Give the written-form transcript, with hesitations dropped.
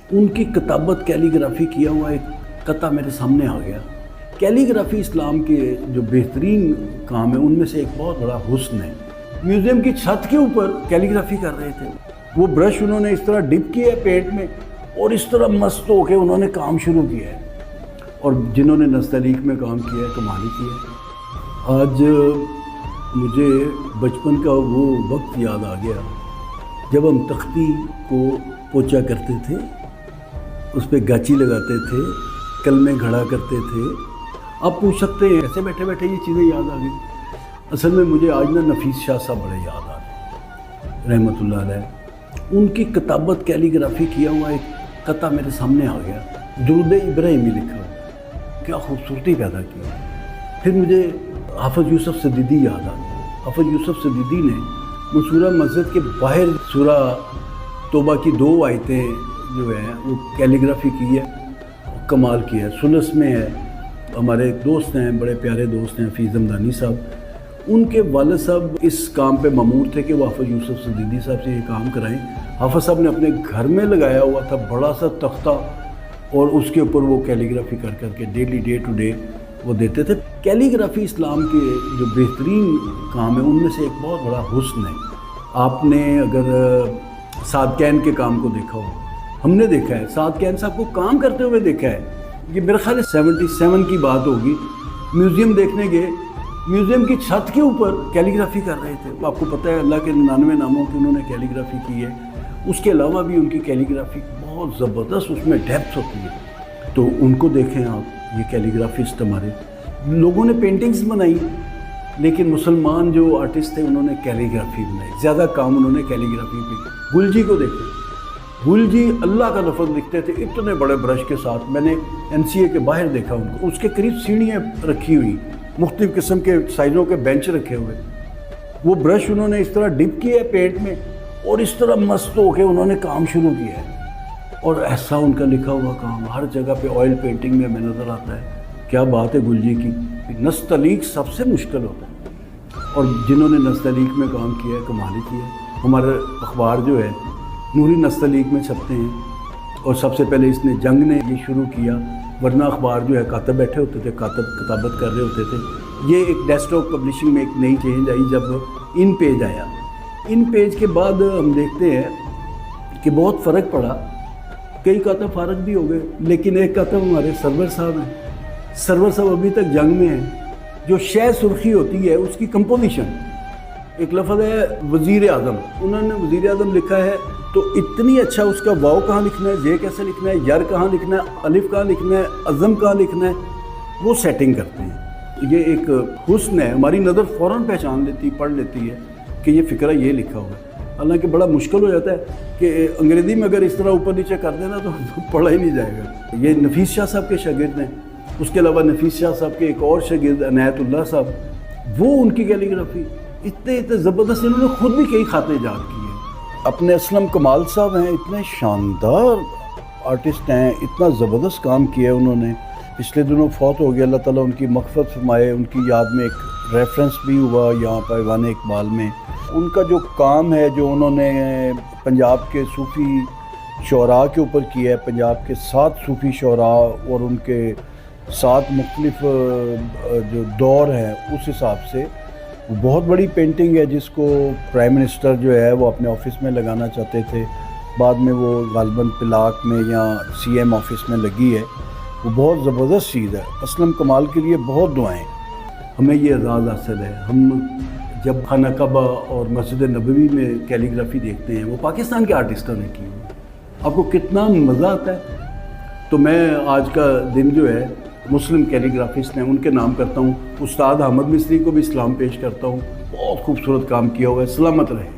ان کی کتابت کیلیگرافی کیا ہوا ایک قطعہ میرے سامنے آ گیا۔ کیلیگرافی اسلام کے جو بہترین کام ہے ان میں سے ایک بہت بڑا حسن ہے۔ میوزیم کی چھت کے اوپر کیلیگرافی کر رہے تھے، وہ برش انہوں نے اس طرح ڈپ کیا ہے پیٹ میں اور اس طرح مست ہو کے انہوں نے کام شروع کیا ہے، اور جنہوں نے نستعلیق میں کام کیا ہے کمال ہی کیا ہے۔ آج مجھے بچپن کا وہ وقت یاد آ گیا جب ہم تختی کو پوچا کرتے تھے، اس پہ گاچی لگاتے تھے، کلمے گھڑا کرتے تھے۔ آپ پوچھ سکتے ہیں ایسے بیٹھے بیٹھے یہ چیزیں یاد آ گئی۔ اصل میں مجھے آج نا نفیس شاہ صاحب بڑے یاد آ رہے ہیں رحمۃ اللہ علیہ۔ ان کی کتابت کیلیگرافی کیا ہوا ایک قطعہ میرے سامنے آ گیا، درود ابراہیمی لکھا ہوا، کیا خوبصورتی پیدا کی۔ پھر مجھے حافظ یوسف صدیدی یاد آ گیا۔ حافظ یوسف صدیدی نے منصورہ مسجد کے باہر سورہ توبہ کی 2 آیتیں جو ہیں وہ کیلیگرافی کی ہے، کمال کیا ہے۔ سلس میں ہے، ہمارے ایک دوست ہیں، بڑے پیارے دوست ہیں حفیظ حمدانی صاحب، ان کے والد صاحب اس کام پہ مامور تھے کہ وہ حافظ یوسف صدیدی صاحب سے یہ کام کرائیں۔ حافظ صاحب نے اپنے گھر میں لگایا ہوا تھا بڑا سا تختہ، اور اس کے اوپر وہ کیلیگرافی کر کر کے ڈیلی ڈے ٹو ڈے وہ دیتے تھے۔ کیلیگرافی اسلام کے جو بہترین کام ہے ان میں سے ایک بہت بڑا حسن ہے۔ آپ نے اگر صادقین کے کام کو دیکھا ہو، ہم نے دیکھا ہے صادقین صاحب کو کام کرتے ہوئے دیکھا ہے۔ یہ میرے خیال ہے 77 کی بات ہوگی، میوزیم دیکھنے گئے، میوزیم کی چھت کے اوپر کیلیگرافی کر رہے تھے۔ آپ کو پتہ ہے اللہ کے 99 ناموں کی انہوں نے کیلیگرافی کی ہے، اس کے علاوہ بھی ان کی کیلیگرافی بہت زبردست، اس میں ڈیپتھ ہوتی ہے۔ تو ان کو دیکھیں آپ، یہ کیلیگرافسٹ ہمارے لوگوں نے پینٹنگز بنائی، لیکن مسلمان جو آرٹسٹ تھے انہوں نے کیلیگرافی بنائی، زیادہ کام انہوں نے کیلیگرافی پہ۔ گل جی کو دیکھیں، گل جی اللہ کا لفظ لکھتے تھے اتنے بڑے برش کے ساتھ۔ میں نے MCA کے باہر دیکھا ان کو، اس کے قریب سیڑھیاں رکھی ہوئی، مختلف قسم کے سائزوں کے بینچ رکھے ہوئے، وہ برش انہوں نے اس طرح ڈپ کیا ہے پیٹ میں اور اس طرح مست ہو کے انہوں نے کام شروع کیا ہے، اور ایسا ان کا لکھا ہوا کام ہر جگہ پہ آئل پینٹنگ میں ہمیں نظر آتا ہے۔ کیا بات ہے گل جی کی، نستعلیق سب سے مشکل ہوتا ہے، اور جنہوں نے نستعلیق میں کام کیا ہے کمال ہی کیا ہے۔ ہمارا اخبار جو ہے نوری نستعلیق میں چھپتے ہیں، اور سب سے پہلے اس نے جنگ نے یہ شروع کیا، ورنہ اخبار جو ہے کاتب بیٹھے ہوتے تھے، کاتب کتابت کر رہے ہوتے تھے۔ یہ ایک ڈیسک ٹاپ پبلشنگ میں ایک نئی چینج آئی جب ان پیج آیا۔ ان پیج کے بعد ہم دیکھتے ہیں کہ بہت فرق پڑا، کئی کاتب فارغ بھی ہو گئے، لیکن ایک کاتب ہمارے سرور صاحب ہیں۔ سرور صاحب ابھی تک جنگ میں ہیں۔ جو شے سرخی ہوتی ہے اس کی کمپوزیشن، ایک لفظ ہے وزیر اعظم، انہوں نے وزیر اعظم لکھا ہے تو اتنی اچھا اس کا واو کہاں لکھنا ہے، زے کیسے لکھنا ہے، یر کہاں لکھنا ہے، الف کہاں لکھنا ہے، عظم کہاں لکھنا ہے، وہ سیٹنگ کرتے ہیں۔ یہ ایک حسن ہے، ہماری نظر فوراً پہچان لیتی، پڑھ لیتی ہے کہ یہ فقرہ یہ لکھا ہوا ہے۔ حالانکہ بڑا مشکل ہو جاتا ہے کہ انگریزی میں اگر اس طرح اوپر نیچے کر دینا تو پڑھا ہی نہیں جائے گا۔ یہ نفیس شاہ صاحب کے شاگرد ہیں، اس کے علاوہ نفیس شاہ صاحب کے ایک اور شاگرد عنایت اللہ صاحب، وہ ان کی کیلیگرافی اتنے زبردست، انہوں نے خود بھی کئی خاطر ایجاد کی ہیں۔ اپنے اسلم کمال صاحب ہیں، اتنے شاندار آرٹسٹ ہیں، اتنا زبردست کام کیا ہے انہوں نے۔ پچھلے دنوں فوت ہو گیا، اللہ تعالیٰ ان کی مغفرت فرمائے۔ ان کی یاد میں ایک ریفرنس بھی ہوا یہاں پر ایوان اقبال میں۔ ان کا جو کام ہے جو انہوں نے پنجاب کے صوفی شعراء کے اوپر کیا ہے، پنجاب کے 7 صوفی شعراء اور ان کے 7 مختلف جو دور ہیں، اس حساب سے وہ بہت بڑی پینٹنگ ہے، جس کو پرائم منسٹر جو ہے وہ اپنے آفس میں لگانا چاہتے تھے، بعد میں وہ غالباً پلاک میں یا CM آفس میں لگی ہے۔ وہ بہت زبردست چیز ہے۔ اسلم کمال کے لیے بہت دعائیں، ہمیں یہ اعزاز حاصل ہے۔ ہم جب خانہ کعبہ اور مسجد نبوی میں کیلیگرافی دیکھتے ہیں، وہ پاکستان کے آرٹسٹوں نے کی ہے، آپ کو کتنا مزہ آتا ہے۔ تو میں آج کا دن جو ہے مسلم کیلیگرافسٹ ہیں ان کے نام کرتا ہوں۔ استاد احمد مصری کو بھی سلام پیش کرتا ہوں، بہت خوبصورت کام کیا ہوا ہے، سلامت رہے۔